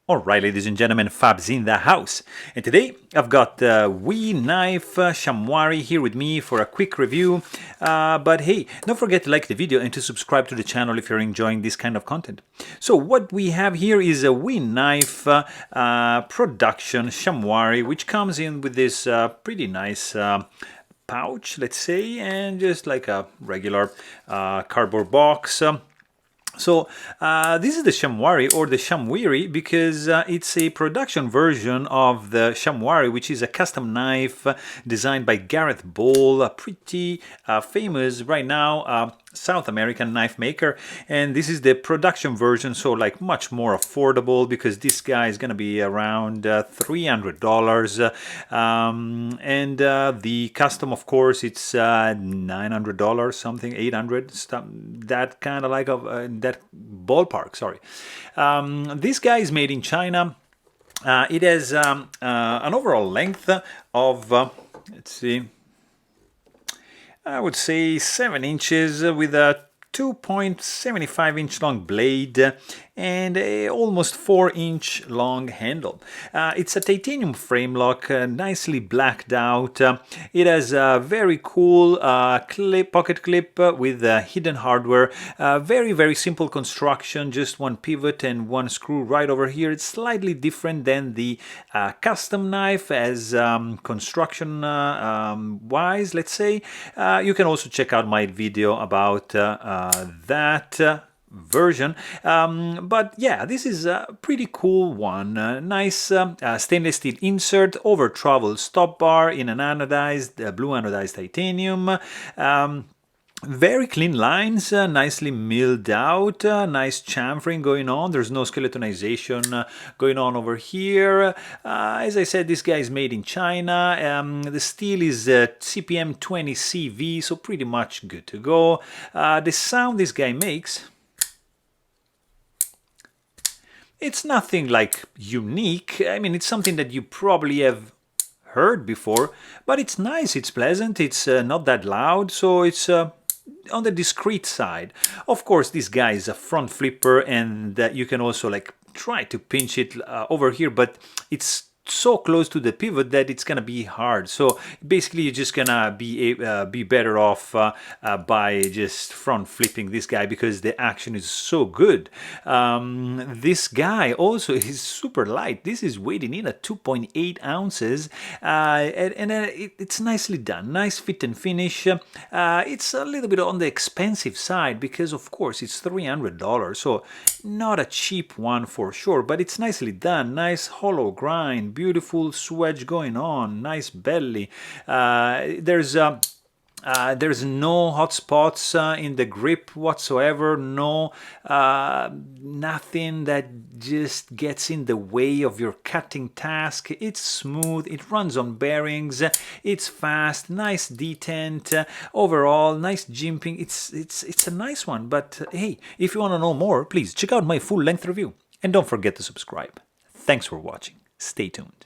Alright, ladies and gentlemen, Fab's in the house. And today I've got the Wii Knife Shamwari here with me for a quick review. But hey, don't forget to like the video and to subscribe to the channel if you're enjoying this kind of content. So what we have here is a Wii Knife production Shamwari, which comes in with this pretty nice pouch, let's say, and just like a regular cardboard box. So this is the Shamwari or the Shamwiri because it's a production version of the Shamwari, which is a custom knife designed by Gareth Ball, a pretty famous right now South American knife maker. And this is the production version, so like much more affordable because this guy is gonna be around $300. And the custom, of course, it's $900 something, 800, that kind of like that ballpark. Sorry. This guy is made in China. It has an overall length of let's see, I would say 7 inches with a 2.75 inch long blade and a almost 4-inch long handle. It's a titanium frame lock, nicely blacked out. It has a very cool pocket clip with hidden hardware. Very simple construction, just one pivot and one screw right over here. It's slightly different than the custom knife as construction wise, let's say. You can also check out my video about that version, but yeah, this is a pretty cool one. Nice stainless steel insert over travel stop bar in an anodized blue anodized titanium. Very clean lines, nicely milled out, nice chamfering going on. There's no skeletonization going on over here. As I said, this guy is made in China. The steel is CPM 20 CV, so pretty much good to go. The sound this guy makes, it's nothing like unique. I mean, it's something that you probably have heard before, but it's nice, it's pleasant, it's not that loud, so it's on the discreet side. Of course, this guy is a front flipper, and you can also like try to pinch it over here, but it's so close to the pivot that it's gonna be hard. So basically you're just gonna be better off by just front flipping this guy because the action is so good. This guy also is super light. This is weighing in at 2.8 ounces, and it's nicely done, nice fit and finish. It's a little bit on the expensive side because of course it's $300, so not a cheap one for sure, but it's nicely done. Nice hollow grind, beautiful swedge going on, nice belly. There's no hot spots in the grip whatsoever, no nothing that just gets in the way of your cutting task. It's smooth, it runs on bearings, it's fast, nice detent, overall nice jimping. It's a nice one. But hey, if you want to know more, please check out my full-length review and don't forget to subscribe. Thanks for watching. Stay tuned.